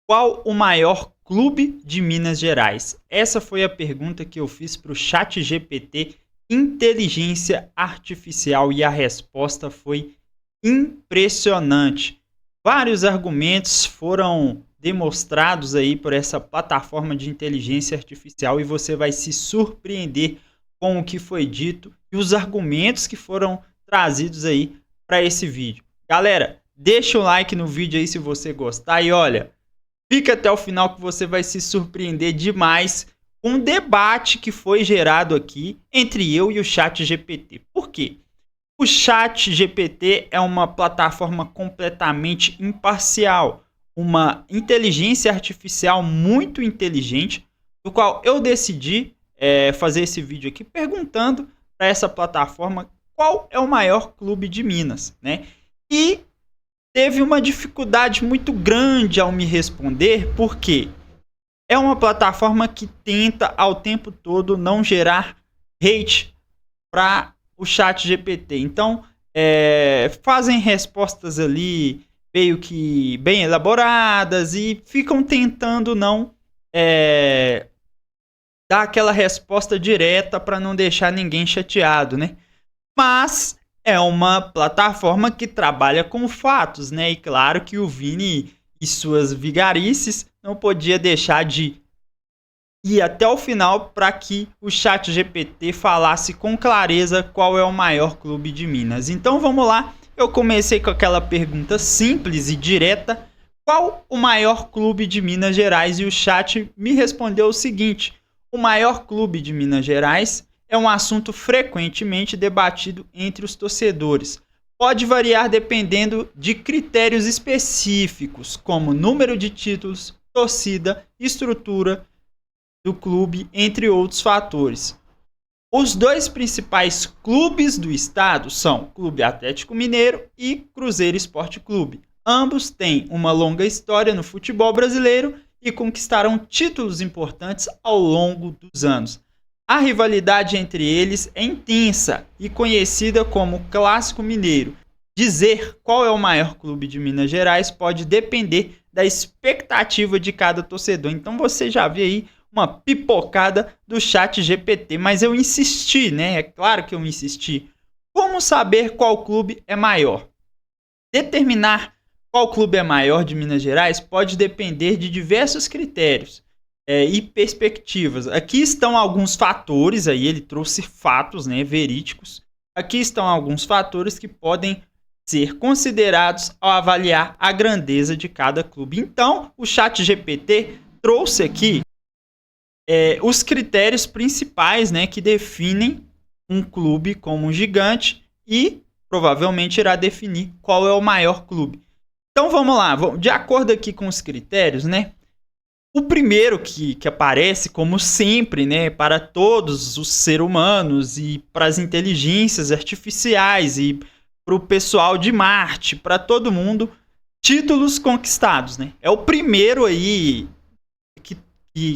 Qual o maior clube de Minas Gerais? Essa foi a pergunta que eu fiz para o ChatGPT Inteligência Artificial e a resposta foi impressionante. Vários argumentos foram demonstrados aí por essa plataforma de inteligência artificial e você vai se surpreender com o que foi dito e os argumentos que foram trazidos aí para esse vídeo. Galera, deixa o like no vídeo aí se você gostar e olha, fica até o final que você vai se surpreender demais com o debate que foi gerado aqui entre eu e o ChatGPT. Por quê? O ChatGPT é uma plataforma completamente imparcial, uma inteligência artificial muito inteligente, do qual eu decidi fazer esse vídeo aqui perguntando para essa plataforma qual é o maior clube de Minas, né? E teve uma dificuldade muito grande ao me responder, porque é uma plataforma que tenta ao tempo todo não gerar hate para o ChatGPT. Então, fazem respostas ali meio que bem elaboradas e ficam tentando não dar aquela resposta direta para não deixar ninguém chateado, né? Mas é uma plataforma que trabalha com fatos, né? E claro que o Vini e suas vigarices não podia deixar de ir até o final para que o ChatGPT falasse com clareza qual é o maior clube de Minas. Então vamos lá, eu comecei com aquela pergunta simples e direta: qual o maior clube de Minas Gerais? E o chat me respondeu o seguinte: o maior clube de Minas Gerais é um assunto frequentemente debatido entre os torcedores. Pode variar dependendo de critérios específicos, como número de títulos, torcida, estrutura do clube, entre outros fatores. Os dois principais clubes do estado são Clube Atlético Mineiro e Cruzeiro Esporte Clube. Ambos têm uma longa história no futebol brasileiro e conquistaram títulos importantes ao longo dos anos. A rivalidade entre eles é intensa e conhecida como Clássico Mineiro. Dizer qual é o maior clube de Minas Gerais pode depender da expectativa de cada torcedor. Então você já vê aí uma pipocada do ChatGPT, mas eu insisti, né? É claro que eu insisti. Como saber qual clube é maior? Determinar qual clube é maior de Minas Gerais pode depender de diversos critérios e perspectivas. Aqui estão alguns fatores, aí ele trouxe fatos, né, verídicos. Aqui estão alguns fatores que podem ser considerados ao avaliar a grandeza de cada clube. Então, o ChatGPT trouxe aqui os critérios principais, né, que definem um clube como um gigante e provavelmente irá definir qual é o maior clube. Então vamos lá, de acordo aqui com os critérios, né? O primeiro que aparece, como sempre, né, para todos os seres humanos e para as inteligências artificiais e para o pessoal de Marte, para todo mundo, títulos conquistados, né? É o primeiro aí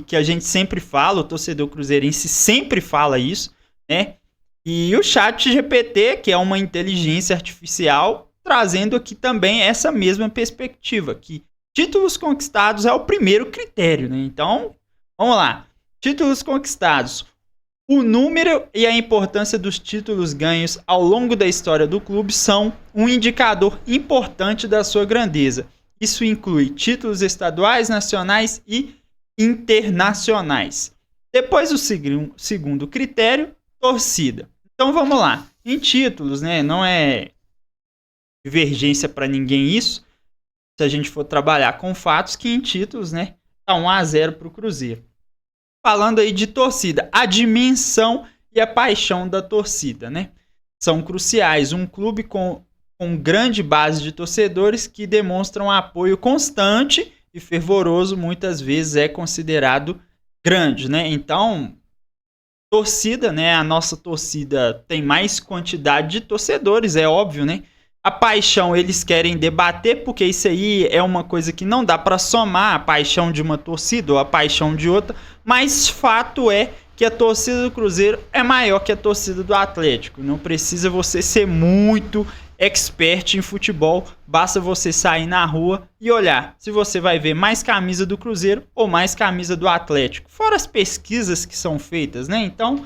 que a gente sempre fala, o torcedor cruzeirense sempre fala isso, né? E o ChatGPT, que é uma inteligência artificial, trazendo aqui também essa mesma perspectiva, que títulos conquistados é o primeiro critério, né? Então, vamos lá. Títulos conquistados. O número e a importância dos títulos ganhos ao longo da história do clube são um indicador importante da sua grandeza. Isso inclui títulos estaduais, nacionais e internacionais. Depois o segundo critério, torcida. Então vamos lá. Em títulos, né? Não é divergência para ninguém isso. Se a gente for trabalhar com fatos, que em títulos, né, tá 1-0 para o Cruzeiro. Falando aí de torcida, a dimensão e a paixão da torcida, né, são cruciais. Um clube com grande base de torcedores que demonstram apoio constante e fervoroso, muitas vezes é considerado grande, né? Então, torcida, né, a nossa torcida tem mais quantidade de torcedores, é óbvio, né? A paixão eles querem debater, porque isso aí é uma coisa que não dá para somar a paixão de uma torcida ou a paixão de outra, mas fato é que a torcida do Cruzeiro é maior que a torcida do Atlético. Não precisa você ser muito expert em futebol, basta você sair na rua e olhar se você vai ver mais camisa do Cruzeiro ou mais camisa do Atlético. Fora as pesquisas que são feitas, né? Então,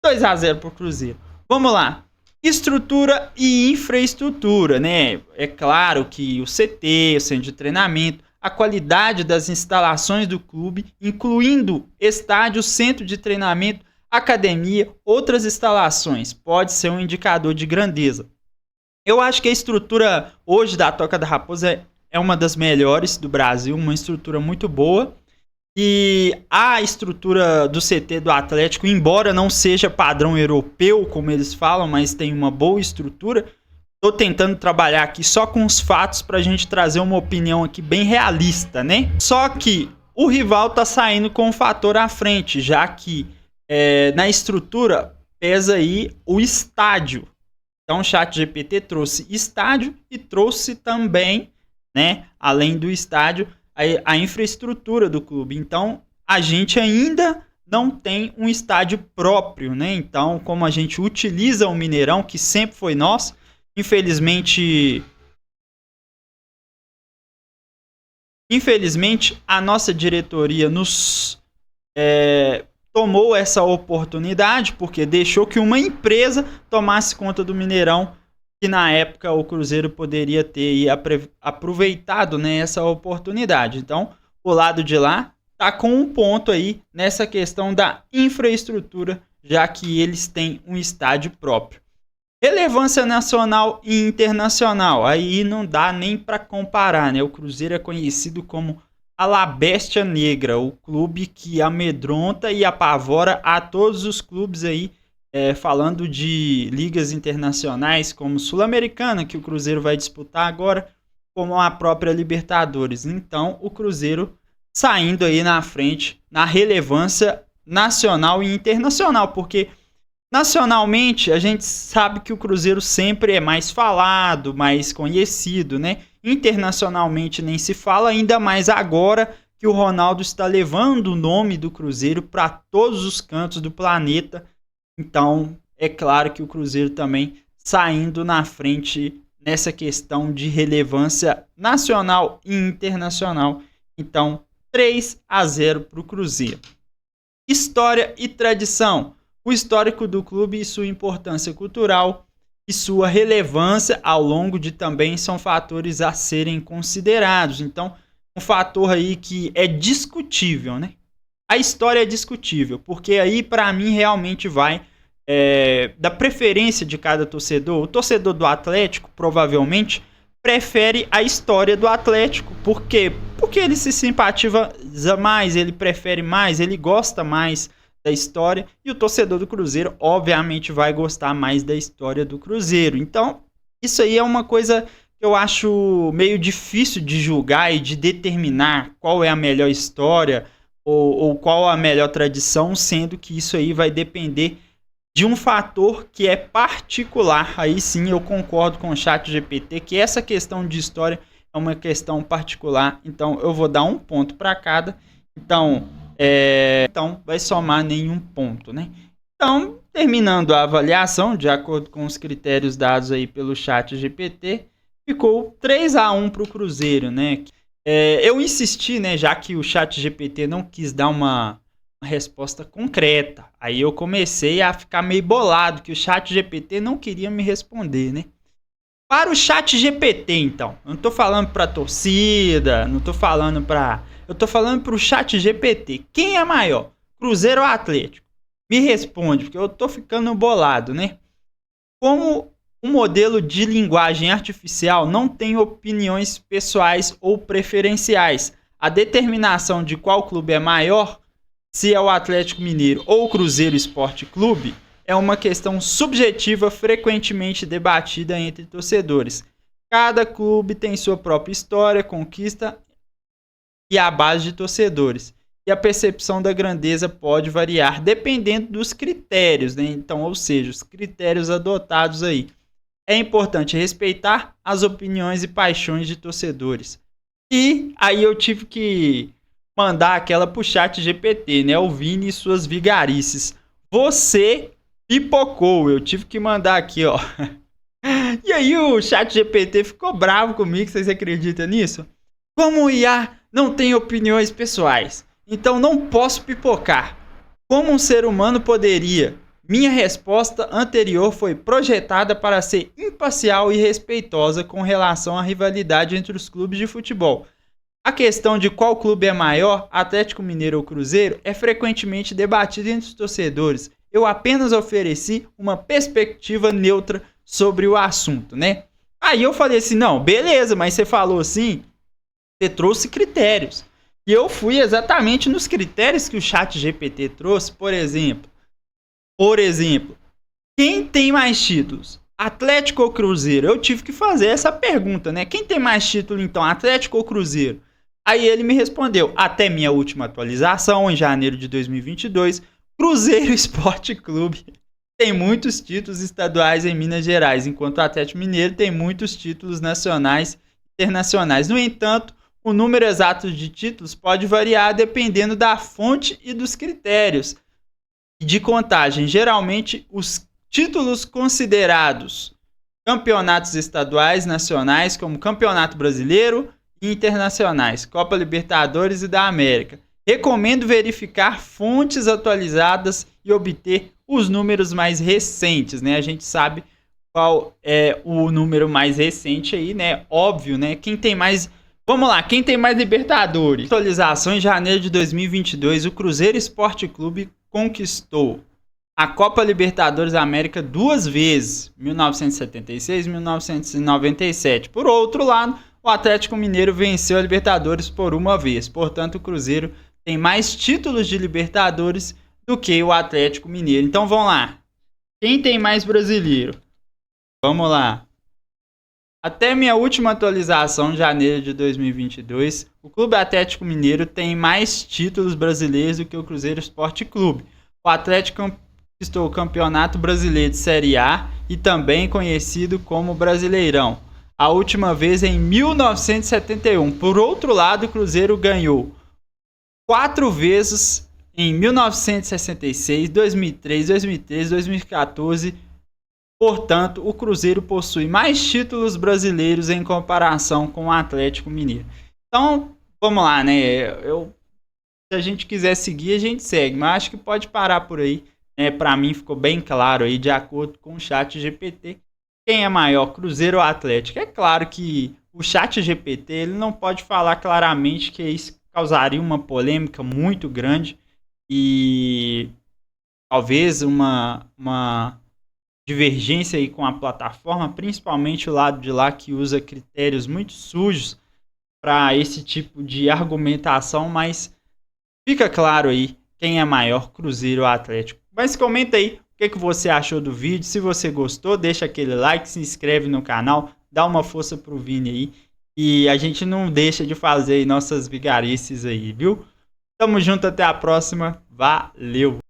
2-0 pro Cruzeiro. Vamos lá. Estrutura e infraestrutura, né? É claro que o CT, o centro de treinamento, a qualidade das instalações do clube, incluindo estádio, centro de treinamento, academia, outras instalações, pode ser um indicador de grandeza. Eu acho que a estrutura hoje da Toca da Raposa é uma das melhores do Brasil, uma estrutura muito boa. E a estrutura do CT do Atlético, embora não seja padrão europeu, como eles falam, mas tem uma boa estrutura. Estou tentando trabalhar aqui só com os fatos para a gente trazer uma opinião aqui bem realista, né? Só que o rival tá saindo com um fator à frente, já que na estrutura pesa aí o estádio. Então o ChatGPT trouxe estádio e trouxe também, né, além do estádio, a infraestrutura do clube. Então a gente ainda não tem um estádio próprio, né? Então, como a gente utiliza o Mineirão, que sempre foi nosso, infelizmente a nossa diretoria nos tomou essa oportunidade porque deixou que uma empresa tomasse conta do Mineirão, que na época o Cruzeiro poderia ter aproveitado, né, essa oportunidade. Então, o lado de lá tá com um ponto aí nessa questão da infraestrutura, já que eles têm um estádio próprio. Relevância nacional e internacional, aí não dá nem para comparar, né? O Cruzeiro é conhecido como a La Bestia Negra, o clube que amedronta e apavora a todos os clubes aí, falando de ligas internacionais como Sul-Americana, que o Cruzeiro vai disputar agora, como a própria Libertadores. Então, o Cruzeiro saindo aí na frente na relevância nacional e internacional, porque nacionalmente, a gente sabe que o Cruzeiro sempre é mais falado, mais conhecido, né? Internacionalmente nem se fala, ainda mais agora que o Ronaldo está levando o nome do Cruzeiro para todos os cantos do planeta. Então, é claro que o Cruzeiro também saindo na frente nessa questão de relevância nacional e internacional. Então, 3-0 para o Cruzeiro. História e tradição. O histórico do clube e sua importância cultural e sua relevância ao longo de também são fatores a serem considerados. Então, um fator aí que é discutível, né? A história é discutível, porque aí para mim realmente vai da preferência de cada torcedor. O torcedor do Atlético provavelmente prefere a história do Atlético. Por quê? Porque ele se simpatiza mais, ele prefere mais, ele gosta mais da história, e o torcedor do Cruzeiro obviamente vai gostar mais da história do Cruzeiro. Então, isso aí é uma coisa que eu acho meio difícil de julgar e de determinar qual é a melhor história ou qual a melhor tradição, sendo que isso aí vai depender de um fator que é particular. Aí sim eu concordo com o ChatGPT que essa questão de história é uma questão particular, então eu vou dar um ponto para cada. Então vai somar nenhum ponto, né? Então, terminando a avaliação, de acordo com os critérios dados aí pelo ChatGPT, ficou 3-1 para o Cruzeiro, né? Eu insisti, né, já que o ChatGPT não quis dar uma resposta concreta. Aí eu comecei a ficar meio bolado, que o ChatGPT não queria me responder, né? Para o ChatGPT, então, eu não estou falando para a torcida, não estou falando para... Eu tô falando pro ChatGPT. Quem é maior? Cruzeiro ou Atlético? Me responde, porque eu tô ficando bolado, né? Como o modelo de linguagem artificial não tem opiniões pessoais ou preferenciais, a determinação de qual clube é maior, se é o Atlético Mineiro ou o Cruzeiro Esporte Clube, é uma questão subjetiva frequentemente debatida entre torcedores. Cada clube tem sua própria história, conquista e a base de torcedores. E a percepção da grandeza pode variar dependendo dos critérios, né? Então, ou seja, os critérios adotados aí. É importante respeitar as opiniões e paixões de torcedores. E aí eu tive que mandar aquela pro ChatGPT, né? O Vini e suas vigarices. Você pipocou. Eu tive que mandar aqui, ó. E aí o ChatGPT ficou bravo comigo, vocês acreditam nisso? Como o IA não tem opiniões pessoais, então não posso pipocar. Como um ser humano poderia? Minha resposta anterior foi projetada para ser imparcial e respeitosa com relação à rivalidade entre os clubes de futebol. A questão de qual clube é maior, Atlético Mineiro ou Cruzeiro, é frequentemente debatida entre os torcedores. Eu apenas ofereci uma perspectiva neutra sobre o assunto, né? Aí eu falei assim, não, beleza, mas você falou assim, você trouxe critérios. E eu fui exatamente nos critérios que o ChatGPT trouxe, por exemplo, quem tem mais títulos? Atlético ou Cruzeiro? Eu tive que fazer essa pergunta, né? Quem tem mais título então, Atlético ou Cruzeiro? Aí ele me respondeu, até minha última atualização, em janeiro de 2022, Cruzeiro Esporte Clube tem muitos títulos estaduais em Minas Gerais, enquanto o Atlético Mineiro tem muitos títulos nacionais e internacionais. No entanto, o número exato de títulos pode variar dependendo da fonte e dos critérios de contagem. Geralmente, os títulos considerados campeonatos estaduais, nacionais, como Campeonato Brasileiro e internacionais, Copa Libertadores e da América. Recomendo verificar fontes atualizadas e obter os números mais recentes, né? A gente sabe qual é o número mais recente aí, né? Óbvio, né? Quem tem mais... Vamos lá, quem tem mais Libertadores? Atualização em janeiro de 2022, o Cruzeiro Esporte Clube conquistou a Copa Libertadores da América 2 vezes, 1976 e 1997. Por outro lado, o Atlético Mineiro venceu a Libertadores por uma vez. Portanto, o Cruzeiro tem mais títulos de Libertadores do que o Atlético Mineiro. Então vamos lá. Quem tem mais brasileiro? Vamos lá. Até minha última atualização, de janeiro de 2022, o Clube Atlético Mineiro tem mais títulos brasileiros do que o Cruzeiro Esporte Clube. O Atlético conquistou o Campeonato Brasileiro de Série A e também conhecido como Brasileirão, a última vez em 1971. Por outro lado, o Cruzeiro ganhou 4 vezes em 1966, 2003, 2013, 2014. Portanto, o Cruzeiro possui mais títulos brasileiros em comparação com o Atlético Mineiro. Então, vamos lá, né? Se a gente quiser seguir, a gente segue, mas acho que pode parar por aí. Para mim ficou bem claro aí, de acordo com o ChatGPT, quem é maior, Cruzeiro ou Atlético. É claro que o ChatGPT ele não pode falar claramente que isso causaria uma polêmica muito grande e talvez uma divergência aí com a plataforma, principalmente o lado de lá que usa critérios muito sujos para esse tipo de argumentação, mas fica claro aí quem é maior, Cruzeiro ou Atlético. Mas comenta aí o que você achou do vídeo, se você gostou, deixa aquele like, se inscreve no canal, dá uma força pro Vini aí, e a gente não deixa de fazer aí nossas vigarices aí, viu? Tamo junto, até a próxima, valeu!